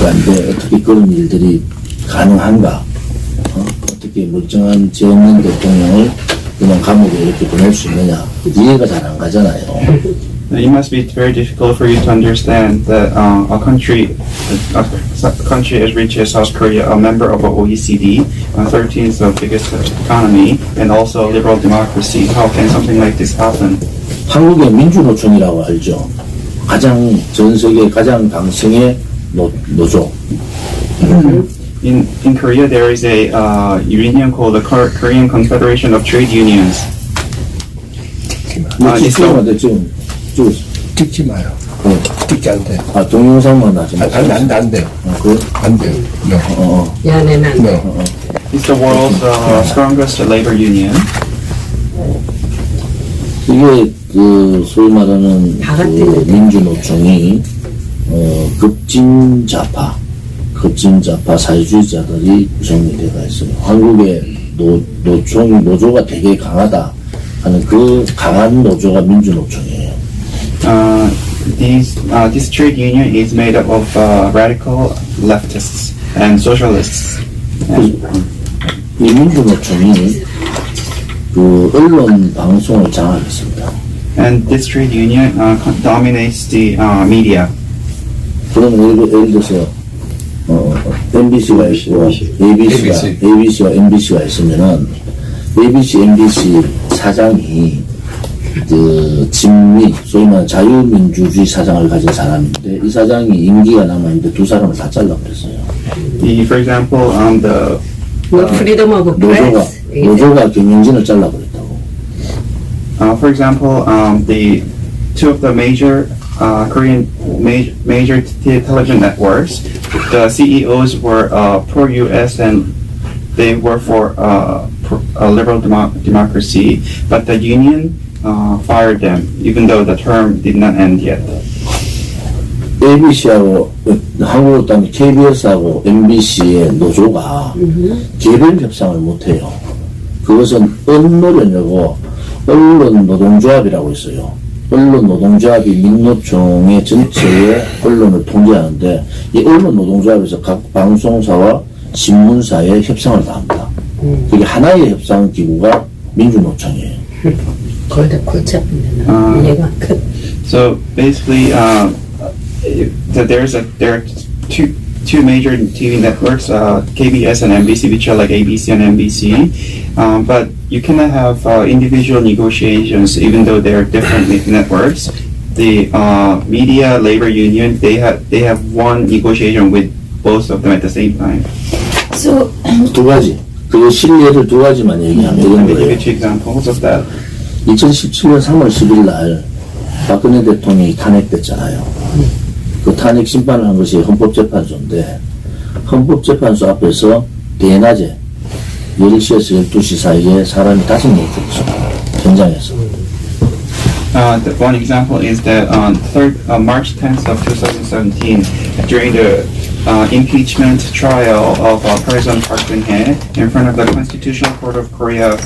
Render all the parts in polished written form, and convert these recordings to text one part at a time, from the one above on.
이해가 안 돼. 어떻게 그런 일들이 가능한가? 어떻게 멀쩡한 죄 없는 대통령을 그냥 감옥에 이렇게 보낼 수 있느냐? 이해가 잘 안 가잖아요. It must be very difficult for you to understand that a country as rich as South Korea, a member of the OECD, 13th biggest economy, and also a liberal democracy, how can something like this happen? 한국의 민주노총이라고 알죠. 가장 전 세계 가장 강성의 노조. In Korea, there is a union called the Korean Confederation of Trade Unions. 지금 찍지 마요. 찍지 안 돼. 아, 동영상만 하지 마. 안 돼요. 그래? 안 돼요. 야, 네, 난. It's the world's strongest labor union. 이게 그 소위 말하는 그 민주노총이 급진좌파 사회주의자들이 구성이 되어 있어요. 한국의 노조가 되게 강하다 하는 그 강한 노조가 민주노총이에요. This trade union is made up of radical leftists and socialists. 이 민주노총이 그 언론 방송을 장악했습니다. And this trade union dominates the media. 그럼 예를 들어서 MBC가 있고 ABC와 MBC가 있으면은 ABC, MBC 사장이 그 진미, 소위 말하는 자유민주주의 사장을 가진 사람인데 이 사장이 임기가 남아있는데 두 사람을 다 잘라버렸어요. For example, the freedom of press. 노조가 경영진을 잘라버렸다고. For example, the two of the major Korean major television networks, the CEOs were pro-US and they were for a liberal democracy, but the union fired them, even though the term did not end yet. ABC하고 한국으로 따면 KBS하고 MBC의 노조가 개별 협상을 못해요. 그것은 언노련이라고 언론 노동조합이라고 있어요. 언론 노동조합이 민노총의 전체의 언론을 통제하는데 이 언론 노동조합에서 각 방송사와 신문사의 협상을 다 합니다. 그게 하나의 협상 기구가 민주노총이에요. 거의 다 골치 아픈데 이해가 큰. So basically, there are two major TV networks, KBS and MBC, which are like ABC and NBC. But you cannot have individual negotiations, even though they are different networks. The media labor union, they have one negotiation with both of them at the same time. So 두 가지. 그 실례를 두 가지만 얘기하면 이런 Let me give 거예요. you two examples of that. 2017년 3월 10일 날 박근혜 대통령이 탄핵됐잖아요. 그 탄핵 심판을 한 것이 헌법재판소인데 헌법재판소 앞에서 대낮에 10시에서 12시 사이에 사람이 5명 죽었어요. 현장에서. One example is that on March 10th of 2017, during the impeachment trial of President Park Geun-hye in front of the Constitutional Court of Korea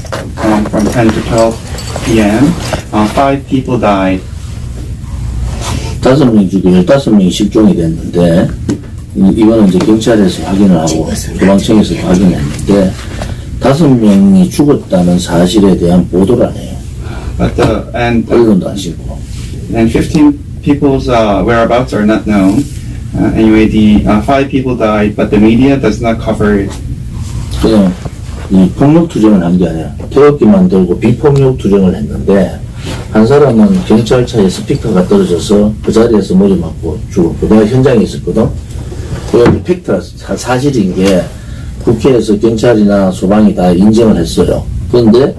from 10 to 12 p.m., 5 people died. 5명 죽고 15명이 실종이 됐는데 이거는 이제 경찰에서 확인을 하고 소방청에서 확인했는데 5명이 죽었다는 사실에 대한 보도를 안 해요. 언론도 안 싣고. And 15 people's whereabouts are not known. Anyway, the 5 people died, but the media does not cover it. 그냥 이 폭력 투쟁을 한 게 아니라 태극기만 들고 비폭력 투쟁을 했는데 한 사람은 경찰차에 스피커가 떨어져서 그 자리에서 머리 맞고 죽었고 내가 현장에 있었거든. 그 팩트가 사실인 게 국회에서 경찰이나 소방이 다 인정을 했어요. 그런데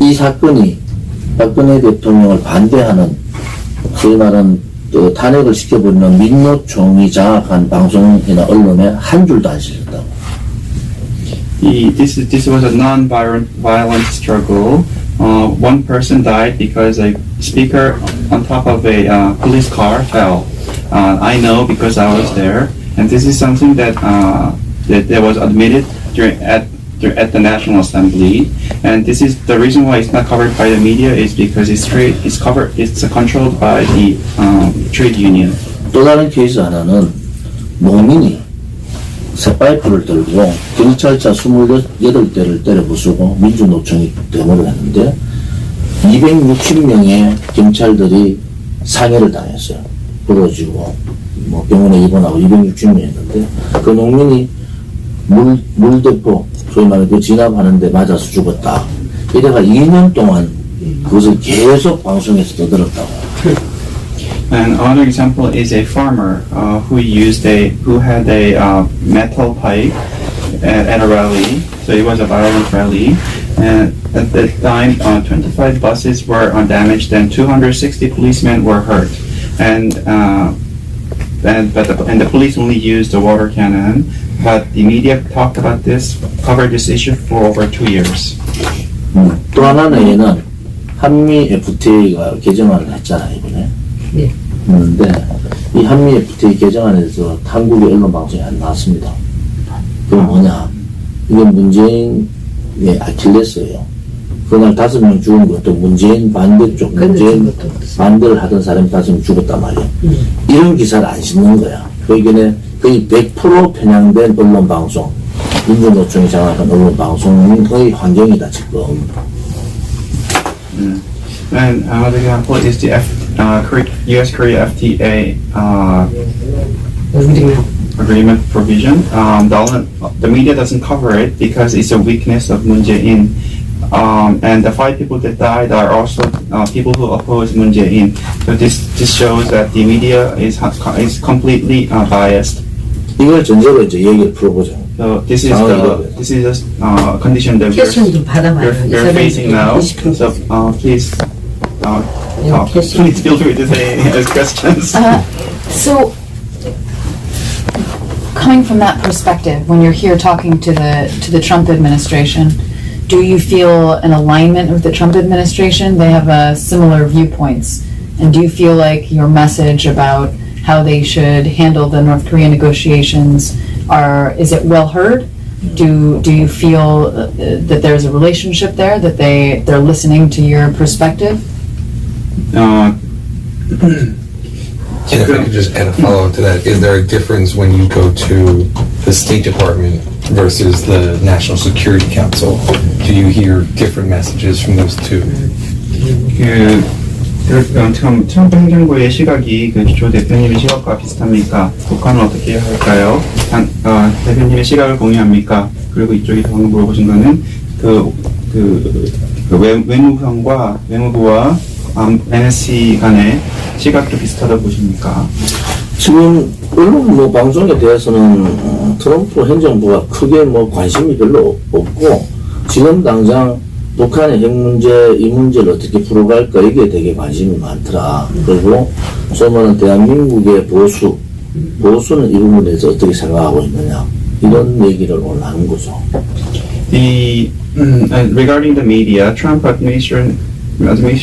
이 사건이 박근혜 대통령을 반대하는 소위 말하는 탄핵을 시켜버리는 민노총이 장악한 방송이나 언론에 한 줄도 안 실렸다고. This was a non-violent struggle. One person died because a speaker on top of a police car fell. I know because I was there, and this is something that was admitted at the National Assembly, and this is the reason why it's not covered by the media is because it's controlled by the trade union. 또 다른 케이스 하나는 농민이 쇠파이프를 들고 경찰차 28대를 때려 부수고 민주노총이 데모를 했는데 260명의 경찰들이 상해를 당했어요. 부러지고 뭐 병원에 입원하고 260명이 했는데 그 농민이 물대포 소위 말해 그 진압하는데 맞아서 죽었다. 이래가 2년 동안 그것을 계속 방송에서 떠들었다고. And another example is a farmer who had a metal pipe at a rally. So it was a violent rally, and at that time, 25 buses were damaged, and 260 policemen were hurt. And the police only used the water cannon. But the media talked about this, covered this issue for over 2 years. 또 하나는 얘는 한미 FTA가 개정안을 했잖아요, 이번에. 네. 그런데 이 한미 FTA 개정안에서 한국의 언론 방송이 안 나왔습니다. 그게 뭐냐? 이게 문재인의 아킬레스예요. 그날 5명 죽은 것도 문재인 반대쪽, 문재인 반대를 하던 사람이 5명 죽었단 말이에요. 이런 기사를 안 싣는 거야. 그러니까 거의 100% 편향된 언론 방송, 민주노총이 장악한 언론 방송의 환경이다 지금. And another example is the U.S.-Korea FTA agreement provision. The media doesn't cover it because it's a weakness of Moon Jae-in. And the 5 people that died are also people who oppose Moon Jae-in. So this shows that the media is completely biased. 이걸 전제로 이제 얘기를 풀어보죠. So this is the condition that we're facing now. So please feel free to ask questions. So, coming from that perspective, when you're here talking to the Trump administration, do you feel an alignment with the Trump administration? They have similar viewpoints, and do you feel like your message about how they should handle the North Korean negotiations is it well heard? Do you feel that there's a relationship there, that they're listening to your perspective? And if I could just add a follow-up to that, is there a difference when you go to the State Department versus the National Security Council? Do you hear different messages from those two? 지금 트럼프 행정부의 시각이 조 대표님의 시각과 비슷합니까? 북한은 어떻게 해야 할까요? 대표님의 시각을 공유합니까? 그리고 이쪽에서 방금 물어보신 거는 외무부와 NSC 간의 시각도 비슷하다고 보십니까? 지금 언론 방송에 대해서는 트럼프 행정부가 크게 관심이 별로 없고 지금 당장 북한의 핵 문제, 이 문제를 어떻게 풀어갈까 이게 되게 관심이 많더라. 그리고 소문은 대한민국의 보수는 이 부분에 대해서 어떻게 생각하고 있느냐 이런 얘기를 오늘 하는 거죠. Regarding the media, Trump administration doesn't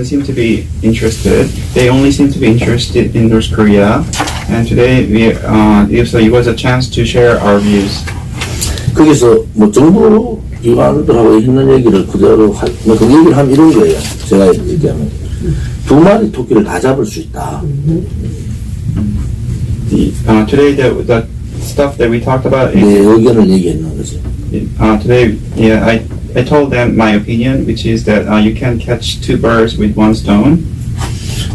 seem to be interested. They only seem to be interested in North Korea. And today, it was a chance to share our views. 거기서 정부 기관들하고 있는 얘기를 그대로 그 얘기를 하면 이런 거예요. 제가 얘기하면 2마리 토끼를 다 잡을 수 있다. Today, the stuff that we talked about is 내 의견을 얘기했는 거지. today, I told them my opinion, which is that you can catch 2 birds with 1 stone.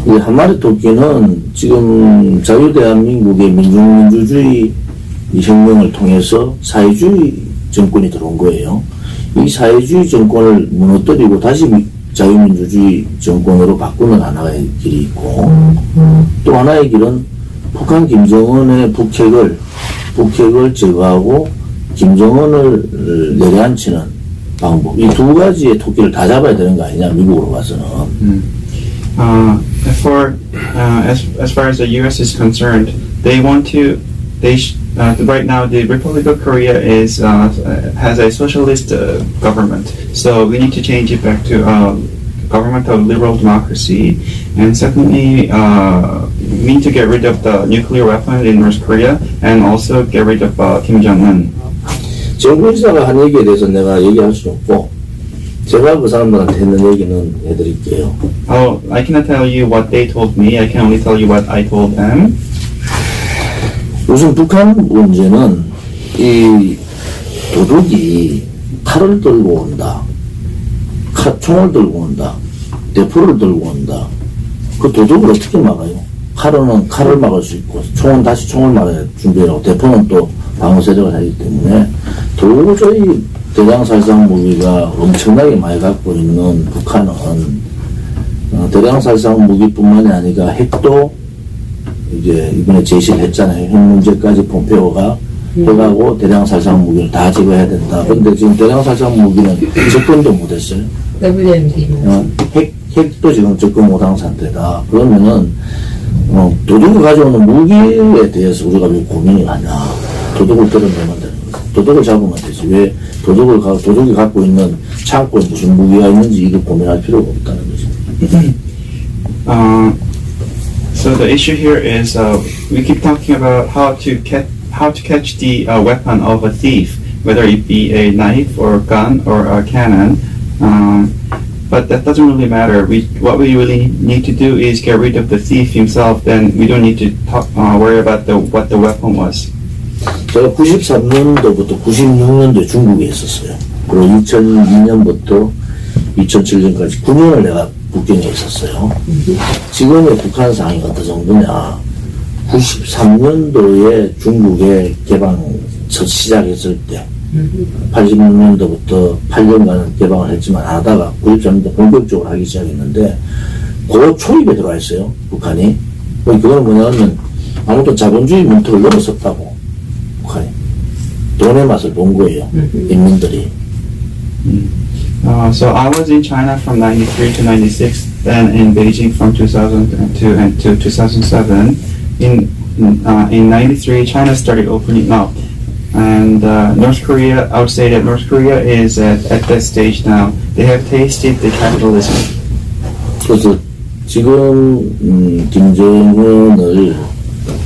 이 한 마리 토끼는 지금 자유대한민국의 민주주의 혁명을 통해서 사회주의 정권이 들어온 거예요. 이 사회주의 정권을 무너뜨리고 다시 자유민주주의 정권으로 바꾸는 하나의 길이 있고 또 하나의 길은 북한 김정은의 북핵을 제거하고 김정은을 내려앉히는 방법. 이 2가지의 토끼를 다 잡아야 되는 거 아니냐, 미국으로 가서는. As far as the U.S. is concerned, right now the Republic of Korea has a socialist government, so we need to change it back to government of liberal democracy. And secondly, we need to get rid of the nuclear weapon in North Korea and also get rid of Kim Jong-un. 정부지사가 한 얘기에 대해서 내가 얘기할 수 없고 제가 그 사람들한테 했는 얘기는 해드릴게요. I cannot tell you what they told me. I can only tell you what I told them. 우선 북한 문제는 이 도둑이 칼을 들고 온다, 총을 들고 온다, 대포를 들고 온다. 그 도둑을 어떻게 막아요? 칼은 칼을 막을 수 있고, 총은 다시 총을 막아야 준비하고, 대포는 또 방어세력을 하기 때문에 도저히 대량살상 무기가 엄청나게 많이 갖고 있는 북한은 대량살상 무기뿐만이 아니라 핵도 이제 이번에 제시를 했잖아요. 핵 문제까지 폼페오가 해가고 대량살상 무기를 다 제거해야 된다. 그런데 지금 대량살상 무기는 접근도 못했어요. WMD. 핵도 지금 접근 못한 상태다. 그러면은 도둑이 가져오는 무기에 대해서 우리가 왜 고민을 하냐? 도둑을 들어내면 되는 거죠. 도둑을 잡으면 되지. 왜 도둑이 갖고 있는 창고에 무슨 무기가 있는지 이걸 고민할 필요가 없다는 거죠. So the issue here is we keep talking about how to catch the weapon of a thief, whether it be a knife or a gun or a cannon. But that doesn't really matter. What we really need to do is get rid of the thief himself. Then we don't need to worry about what the weapon was. 제가 93년도부터 96년도에 중국에 있었어요. 그리고 2002년부터 2007년까지 9년을 내가 북경에 있었어요. 지금의 북한 상황이 어떤 정도냐. 93년도에 중국의 개방 첫 시작했을 때 86년도부터 8년간은 개방을 했지만 안 하다가 93년도 본격적으로 하기 시작했는데 그 초입에 들어와 있어요. 북한이. 그건 뭐냐면 아무튼 자본주의 문턱을 넘어섰다고. 북한이. 돈의 맛을 본 거예요. 인민들이. So I was in China from 93 to 96, then in Beijing from 2002 and to 2007. In 93, China started opening up. And North Korea, I would say that North Korea is at that stage now. They have tasted the capitalism. 그래서 지금 김정은을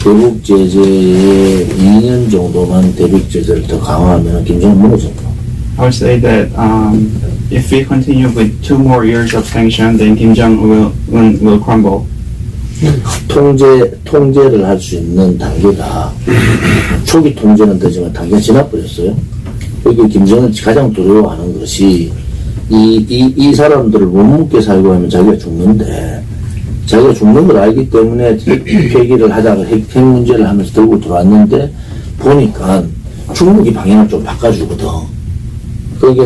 대북 제재에 2년 정도만 대북 제재를 더 강화하면 김정은 무너집니다. I would say that if we continue with 2 more years of sanction, then Kim Jong-un will crumble. 통제를 할 수 있는 단계다. 초기 통제는 되지만 단계가 지나버렸어요. 여기 김정은이 가장 두려워하는 것이 이 사람들을 못 먹게 살고 하면 자기가 죽는데 자기가 죽는 걸 알기 때문에 폐기를 하다가 핵 문제를 하면서 들고 들어왔는데 보니까 중국이 방향을 좀 바꿔주거든.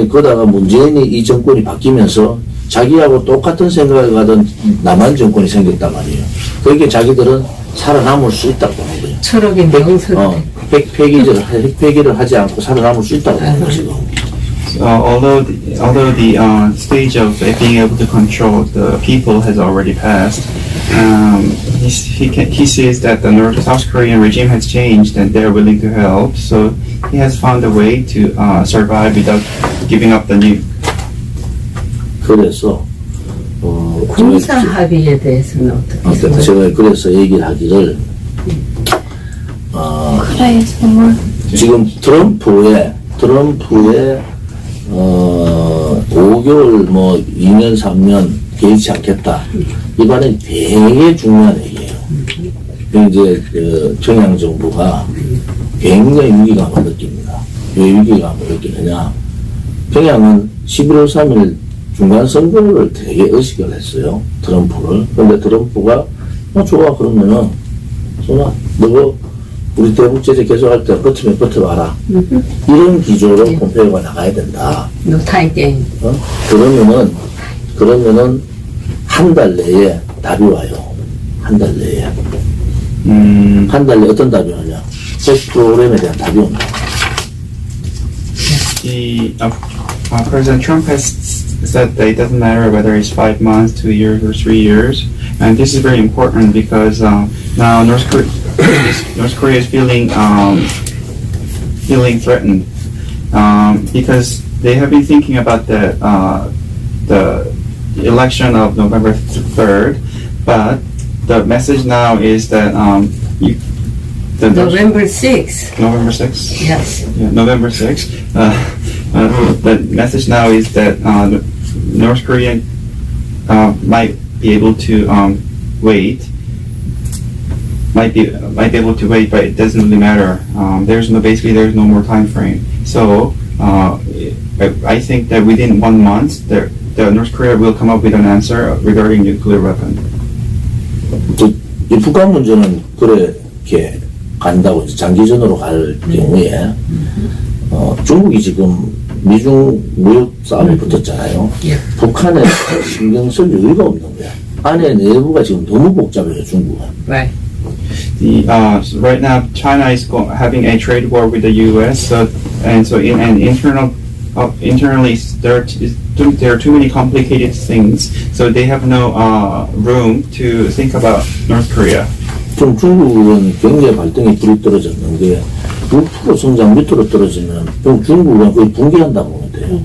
그러다가 문재인이 이 정권이 바뀌면서 자기하고 똑같은 생각을 가던 남한 정권이 생겼단 말이에요. 그러니까 자기들은 살아남을 수 있다고 보는 거예요. 철학의 명설. 핵 폐기를 하지 않고 살아남을 수 있다고 보는 거죠, 지금. Although the stage of being able to control the people has already passed, he sees that the South Korean regime has changed and they're willing to help. So he has found a way to survive without giving up the nuke. 그래서 군사 합의에 대해서는 어떻게 생각해요? 제가 그래서 얘기를 하기를 Could I ask one more? 지금 트럼프의 5개월 2년 3년 개의치 않겠다. 이 말은 되게 중요한 얘기예요. 이제 평양 정부가 굉장히 위기감을 느낍니다. 왜 위기감을 느끼느냐? 평양은 11월 3일 중간 선거를 되게 의식을 했어요. 트럼프를. 그런데 트럼프가 좋아 그러면은 좋아 너 우리 대북 제재 계속할 때 버티면 버텨봐라. 이런 기조로 폼페이오가 나가야 된다. No time game. 그러면은 한 달 내에 답이 와요. 한 달 내에. 한 달 내에 어떤 답이 오냐? 핵 프로그램에 대한 답이 온다. President Trump has said that it doesn't matter whether it's 5 months, 2 years, or 3 years, and this is very important because now North Korea is feeling threatened because they have been thinking about the election of November 3rd, but the message now is that November 6th. November 6th. Yes. Yeah, November 6th. The message now is that North Korea might be able to wait might be able to wait, but it doesn't really matter. There's no more time frame. So I think that within 1 month, the North Korea will come up with an answer regarding nuclear weapon. 이 북한 문제는 그렇게 간다고 이제 장기전으로 갈 경우에 중국이 지금 미중 무역 싸움에 붙었잖아요. 북한에 신경 쓸 여유가 없는 거야. 안에 내부가 지금 너무 복잡해요, 중국은. Right. Right now, China is having a trade war with the U.S. Internally, there are too many complicated things. So they have no room to think about North Korea. 지금 중국은 경제 발등에 불이 떨어졌는 게 6% 성장 밑으로 떨어지면 그럼 중국은 거의 붕괴한다고 보면 돼요.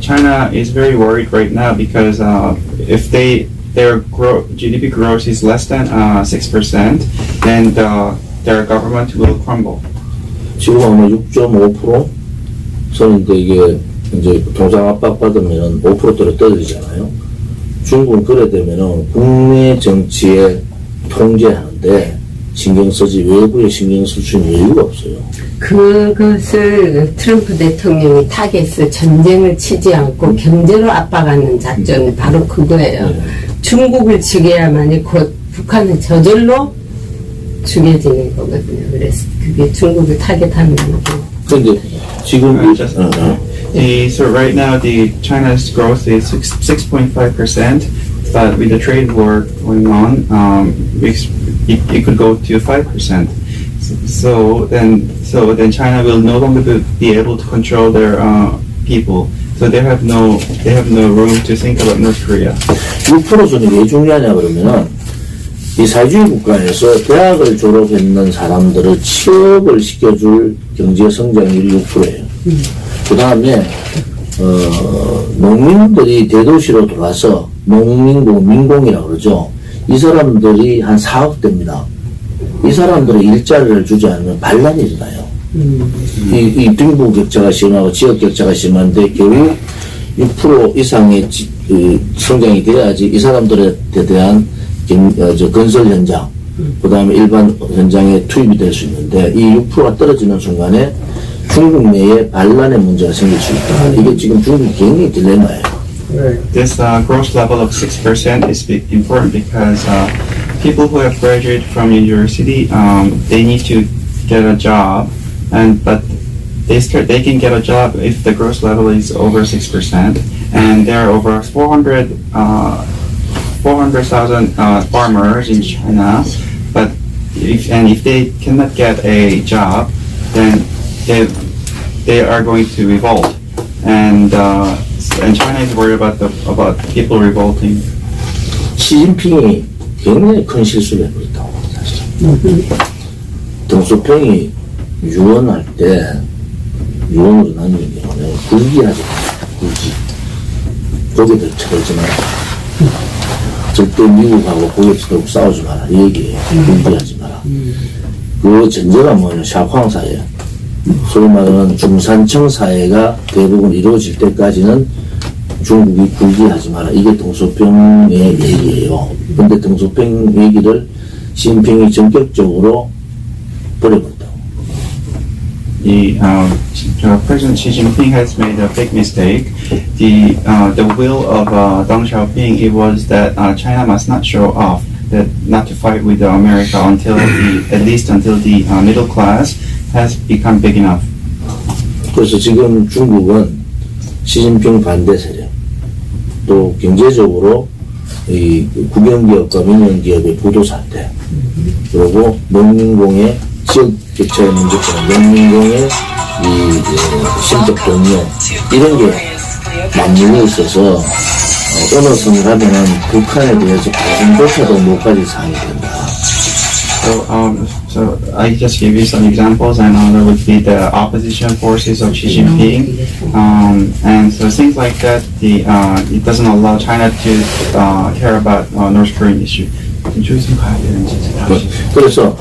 China is very worried right now because if their GDP growth is less than 6%, then their government will crumble. 지금 아마 6.5% 선인데 이게 이제 통상 압박 받으면 5%대로 떨어지잖아요. 중국은 그래 되면은 국내 정치에 통제하는데 신경 쓰지 외부에 신경 쓸 수 있는 여유가 없어요. 그것을 트럼프 대통령이 타겟을 전쟁을 치지 않고 경제로 압박하는 작전 바로 그거예요. 중국을 죽여야만이 곧 북한은 저절로 죽여지는 거거든요. 그래서 그게 중국을 타겟하는 거고. 그런데 지금 So right now, China's growth is 6.5%, but with the trade war going on, it could go to 5%. So then China will no longer be able to control their people. So they have no room to think about North Korea. 6%선이 왜 중요하냐 그러면은 이 사회주의 국가에서 대학을 졸업했는 사람들을 취업을 시켜줄 경제 성장률이 6%예요. 그 다음에 농민들이 대도시로 돌아서 민공이라고 그러죠. 이 사람들이 한 4억 대입니다. 이 사람들의 일자리를 주지 않으면 반란이 일어나요. 이 빈부 격차가 심하고 지역 격차가 심한데 결국 6% 이상의 성장이 돼야지 이 사람들에 대한 건설 현장, 그 다음에 일반 현장에 투입이 될 수 있는데 이 6%가 떨어지는 순간에 중국 내에 반란의 문제가 생길 수 있다. 이게 지금 중국이 굉장히 딜레마예요. This growth level of 6% is important because people who have graduated from university, they need to get a job, but they can get a job if the growth level is over 6%, and there are over 400,000 farmers in China, but if they cannot get a job, then they are going to revolt, and China is worried about people revolting. 시진핑이 굉장히 큰 실수를 해버렸다고 사실. 등소평이 유언할 때 유언으로 남긴 게 뭐냐면 굴기하지 마. 굴기. 고개들 쳐들지 마라. 절대 미국하고 고개 쳐들고 싸우지 마라. 이 얘기예요. 굴기하지 마라. 그 전제가 뭐냐면 샤황 사회. 소위 말하는 중산층 사회가 대부분 이루어질 때까지는 중국이 굴기하지 마라. 이게 등소평의 얘기예요. 근데 등소평 얘기를 시진핑이 전격적으로 버려버렸다고. President Xi Jinping has made a big mistake. The will of Deng Xiaoping, it was that China must not show off, that not to fight with America at least until the middle class has become big enough. 그래서 지금 중국은 시진핑 반대 세력, 또 경제적으로 이 국영기업과 민영기업의 부도 사태, 그리고 농민공의 지역 격차의 문제점, 농민공의 이 심적 동료 이런 게 맞물려 있어서 어느 선을 하면은 북한에 대해서 관심조차도 못 가질 상황이 된다. So I just give you some examples, and there would be the opposition forces of Xi Jinping, and so things like that. It doesn't allow China to care about North Korean issue. 그래서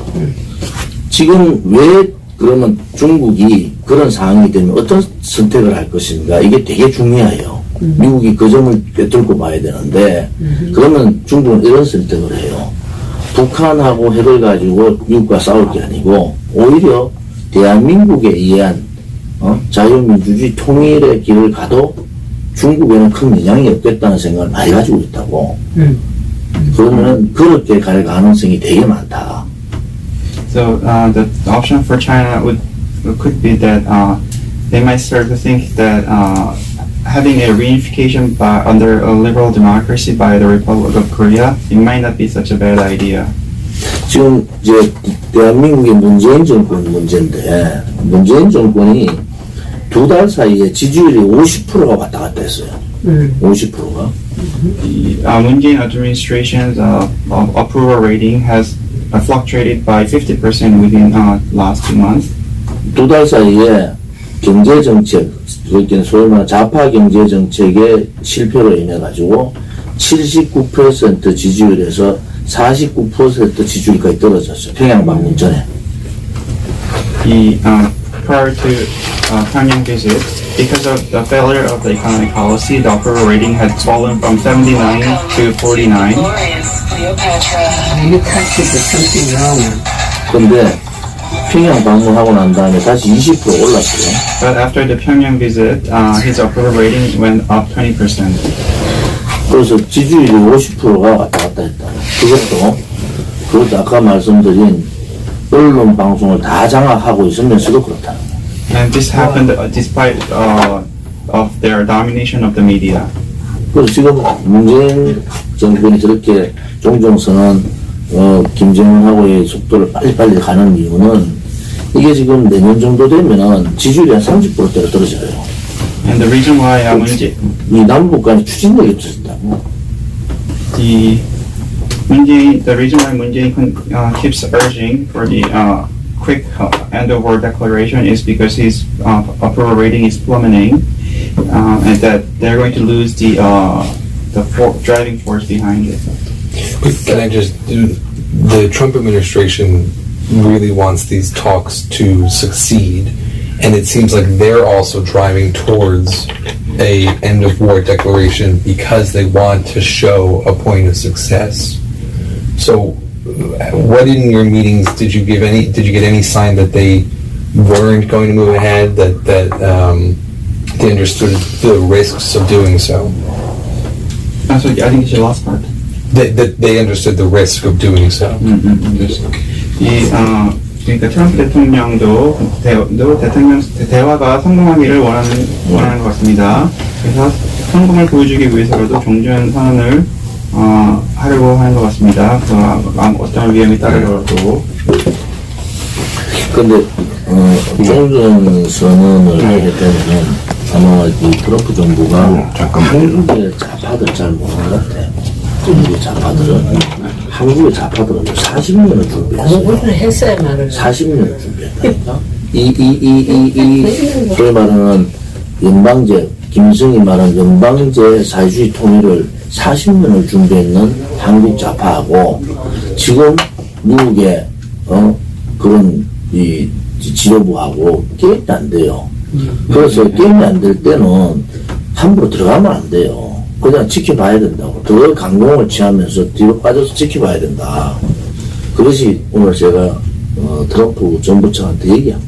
지금 왜 그러면 중국이 그런 상황이 되면 어떤 선택을 할 것인가 이게 되게 중요해요. 미국이 그 점을 꿰뚫고 봐야 되는데 그러면 중국은 이런 선택을 해요. 북한하고 핵을 가지고 미국과 싸울 게 아니고 오히려 대한민국에 의한 자유민주주의 통일의 길을 가도 중국에는 큰 영향이 없겠다는 생각을 많이 가지고 있다고. 그러면 그렇게 갈 가능성이 되게 많다. So the option for China could be that they might start to think that having a reunification under a liberal democracy by the Republic of Korea, it might not be such a bad idea. 지금 이제 대한민국의 문재인 정권 문제인데 문재인 정권이 2달 사이에 지지율이 50%가 왔다 갔다 했어요. 50%가. The Moon Jae-in administration's approval rating has fluctuated by 50% within last 2 months. 2달 사이에 경제 정책, 그러니까 소위 말하는 좌파 경제 정책의 실패로 인해 가지고 79% 지지율에서 49% 지지율까지 떨어졌어요. 평양 방문 전에. Prior to Pyongyang visit, because of the failure of the economic policy, the approval rating had fallen from 79 to 49. You touch it, there's something wrong. 근데 평양 방문하고 난 다음에 다시 20% 올랐어요. But after the Pyongyang visit, his approval rating went up 20%. 그래서 지지율이 50%가 왔다 갔다 했다. 그것도 아까 말씀드린 언론 방송을 다 장악하고 있으면서도 그렇다는 거예요. And this happened despite of their domination of the media. 그래서 지금 문재인 정권이 저렇게 종전선언 김정은하고의 속도를 빨리빨리 가는 이유는 이게 지금 내년 정도 되면은 지지율이 한 30%대로 떨어져요. And the reason why 이 남북 간의 추진력이 없어진다고. the reason why Moon Jae-in keeps urging for the quick end of war declaration is because his approval rating is plummeting, and that they're going to lose the driving force behind it. Can I just do, the Trump administration really wants these talks to succeed, and it seems like they're also driving towards a end of war declaration because they want to show a point of success. So what in your meetings did you get any sign that they weren't going to move ahead, that they understood the risks of doing so? So I think it's the last part. That they understood the risk of doing so. 그러니까 트럼프 대통령도 대화가 성공하기를 원하는 것 같습니다. 그래서 성공을 보여주기 위해서라도 종전 선언을 하려고 하는 것 같습니다. 어떤 위험이 따르더라도. 근데 종전 선언을 하게 되면은 아마 이 트럼프 정부가 한국의 좌파들 잘 모르는 것 같아. 한국의 좌파들은 40년을 준비했어요. 공부를 했어야만을. 40년을 준비했다니까. 소위 말하는 연방제, 김일성이 말한 연방제 사회주의 통일을 40년을 준비했는 한국 좌파하고 지금 미국의 그런 이 지도부하고 게임이 안 돼요. 그래서 게임이 안 될 때는 함부로 들어가면 안 돼요. 그냥 지켜봐야 된다고. 더 강공을 취하면서 뒤로 빠져서 지켜봐야 된다. 그것이 오늘 제가 트럼프 정부청한테 얘기한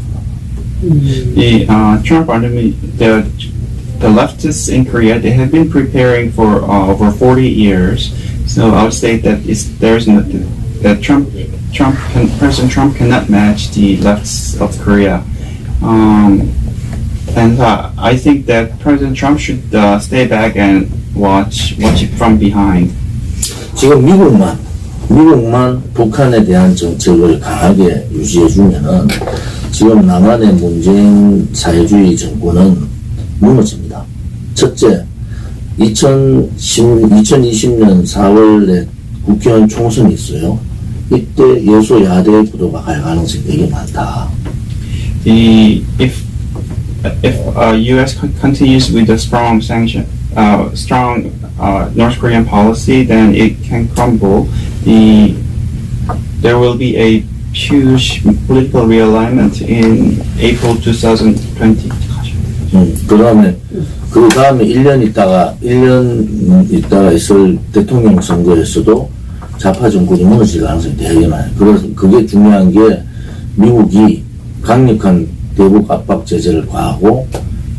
거예요. Trump the leftists in Korea, they have been preparing for over 40 years. So I would say that President Trump cannot match the lefts of Korea. And I think that President Trump should stay back and watch it from behind. 지금 미국만 북한에 대한 정책을 강하게 유지해주면은 지금 남한의 문재인 사회주의 정권은 무너집니다. 첫째, 2020년 4월에 국회의원 총선이 있어요. 이때 여소야대 구도가 갈 가능성이 되게 많다. If U.S. continues with the strong North Korean policy, then it can crumble. There will be a huge political realignment in April 2020. 그 다음에 1년 있다가 있을 대통령 선거에서도 좌파 정권이 무너질 가능성이 되게 많아요. 그래서 그게 중요한 게 미국이 강력한 대북 압박 제재를 과하고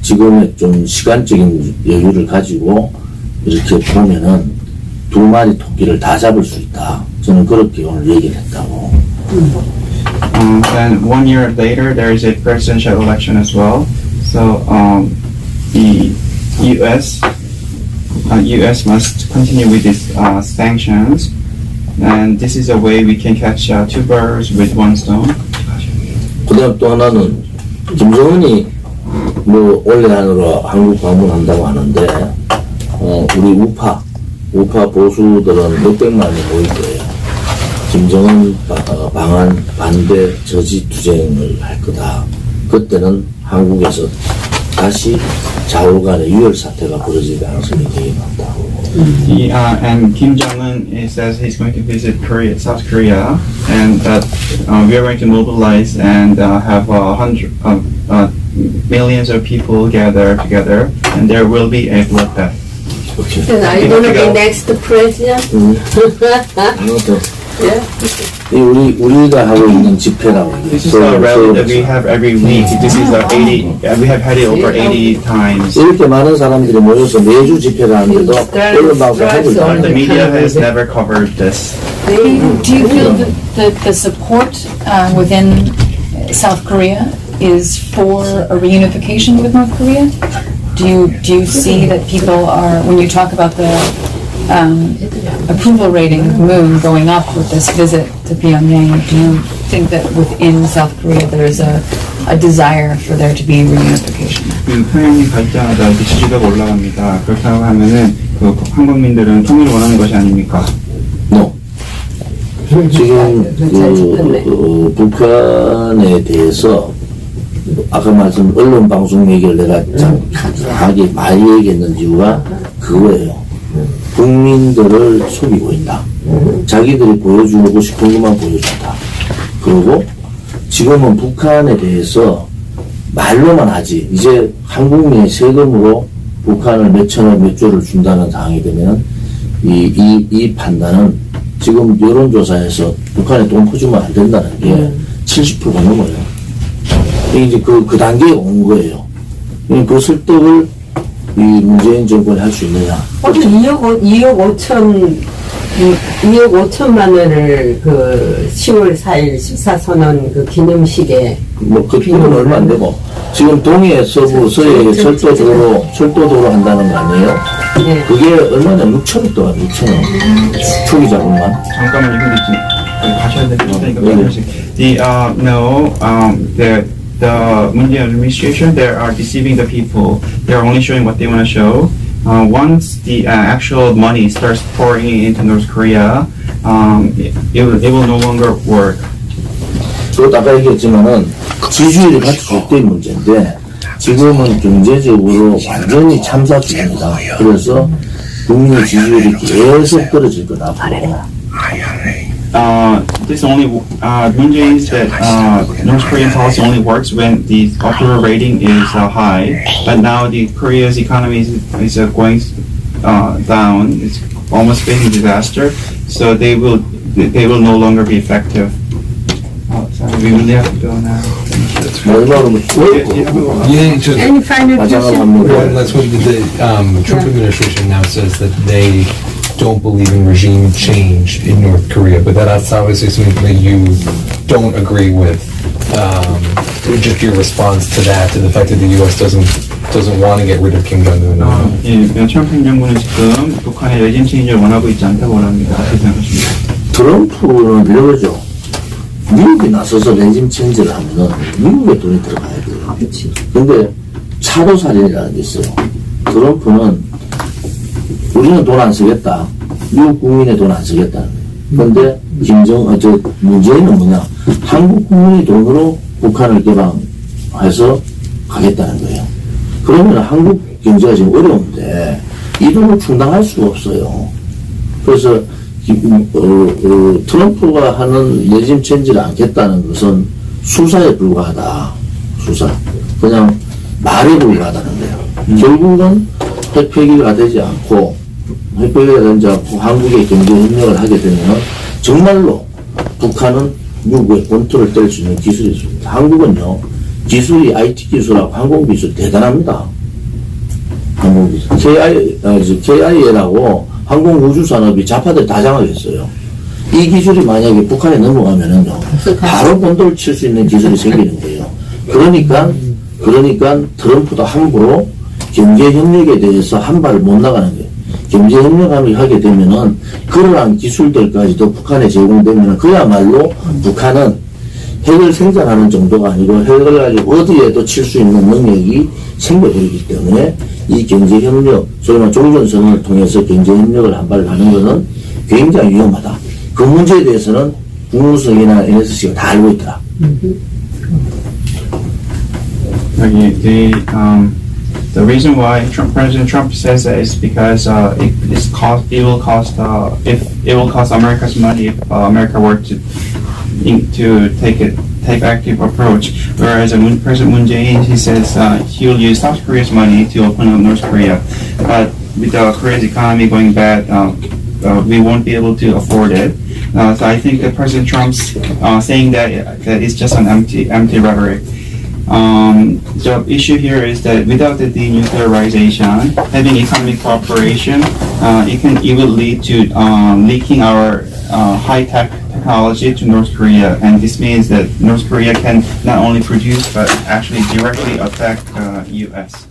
지금의 좀 시간적인 여유를 가지고 이렇게 보면은 두 마리 토끼를 다 잡을 수 있다. 저는 그렇게 오늘 얘기를 했다고. Then 1 year later, there is a presidential election as well. So the U.S. Must continue with these sanctions, and this is a way we can catch two birds with one stone. 그다음 또 하나는 김정은이 뭐 올해 안으로 한국 방문한다고 하는데 우리 우파 보수들은 몇백만이 모일 거예요. 김정은 방한 반대 저지 투쟁을 할 거다. 그때는 한국에서 다시 좌우 간의 유혈 사태가 벌어질 가능성이 되게 많다고. And Kim Jong-un says he's going to visit South Korea, and that we are going to mobilize and have millions of people gather together, and there will be a bloodbath. 오케이. Then are you gonna be next president? Yeah. 우리가 하고 있는 집회라고 This is a rally that we have every week. This is our 80. We have had it over 80 times. 이렇게 많은 사람들이 모여서 매주 집회를 하는데도 언론 방송 하고 But 있다. the media has never covered this. Do you feel that the support within South Korea is for a reunification with North Korea? Do you see that people are, when you talk about the approval rating of the moon going up with this visit to Pyongyang, do you think that within South Korea there's a desire for there to be reunification? 그 평양이 갈 때마다 이렇게 지지도가 올라갑니다. 그렇다고 하면은 그 한국민들은 통일을 원하는 것이 아닙니까? No. 지금 북한에 대해서 아까 말씀 언론 방송 얘기를 내가 하게 많이 얘기했는 이유가 그거예요. 국민들을 속이고 있다. 자기들이 보여주고 싶은 것만 보여준다. 그리고 지금은 북한에 대해서 말로만 하지, 이제 한국민이 세금으로 북한을 몇 천억 몇 조를 준다는 상황이 되면 이 판단은 지금 여론조사에서 북한에 돈 퍼주면 안 된다는 게 70%가 넘어요. 이제 그 단계에 온 거예요. 그 설득을 이 문재인 정권이 할 수 있느냐. 2억 5천만 원을 그 10월 4일 14선언 그 기념식에 그 돈은 얼마 안 되고 지금 동해 서부 서해 철도도로 한다는 거 아니에요? 네. 그게 얼마냐? 6천억 동안 6천억 초기 자금만. 잠깐만요. 근데 지금 가셔야 될 것 같으니까 the Moon administration, they are deceiving the people. They are only showing what they want to show. Once the actual money starts pouring into North Korea, it will no longer work. 그것도 아까 얘기했지만은 지지율이 같이 줬던 문제인데 지금은 경제적으로 완전히 참사 중입니다. 그래서 국민의 지지율이 계속 떨어질 거다. This only Moon Jae is that North Korean policy only works when the approval rating is high. But now the Korea's economy is going down. It's almost facing disaster. So they will no longer be effective. Sorry, we really have to go now. 마지막으로 Yeah, just Any final 마지막으로 question? 합니다. well, that's what the Trump administration now says that they don't believe in regime change in North Korea, but that's obviously something that you don't agree with. Just your response to that, to the fact that the U.S. doesn't want to get rid of Kim Jong-un. 예, 트럼프 행정부는 지금 북한의 레짐 체인지를 원하고 있지 않다고 합니다. 어떻게 생각하십니까? 트럼프는 이러죠. 미국이 나서서 레짐 체인지를 하면은 미국의 돈이 들어가야 돼요. 근데 차도살인이라는 게 있어요. 트럼프는 우리는 돈 안 쓰겠다. 미국 국민의 돈 안 쓰겠다는 거예요. 근데 문재인은 뭐냐? 한국 국민의 돈으로 북한을 개방해서 가겠다는 거예요. 그러면 한국 경제가 지금 어려운데 이 돈을 충당할 수가 없어요. 그래서 트럼프가 하는 레짐 체인지를 않겠다는 것은 수사에 불과하다. 수사. 그냥 말에 불과하다는 거예요. 결국은 핵 폐기가 되지 않고 대표에게 한국의 경제 협력을 하게 되면 정말로 북한은 미국의 본토를 뗄 수 있는 기술이 있습니다. 한국은요, 기술이 IT 기술하고 항공 기술 대단합니다. 항공 기술. KIA라고 항공 우주 산업이 좌파들 다 장악했어요. 이 기술이 만약에 북한에 넘어가면은요, 바로 본토를 칠 수 있는 기술이 생기는 거예요. 그러니까 트럼프도 함부로 경제 협력에 대해서 한 발을 못 나가는 거예요. 경제 협력을 하게 되면은 그러한 기술들까지도 북한에 제공되면은 그야말로 북한은 핵을 생산하는 정도가 아니고 핵을 가지고 어디에도 칠 수 있는 능력이 생겨버리기 때문에 이 경제 협력, 소위 말해 종전선언을 통해서 경제 협력을 한 발 가는 것은 굉장히 위험하다. 그 문제에 대해서는 국무성이나 NSC가 다 알고 있더라. The reason why President Trump says that is because it will cost America's money if America were to take active approach. Whereas President Moon Jae-in, he says he will use South Korea's money to open up North Korea. But with Korea's economy going bad, we won't be able to afford it. So I think that President Trump's saying that is just an empty rhetoric. The issue here is that without the denuclearization, having economic cooperation, it will lead to leaking our high-tech technology to North Korea, and this means that North Korea can not only produce but actually directly attack U.S.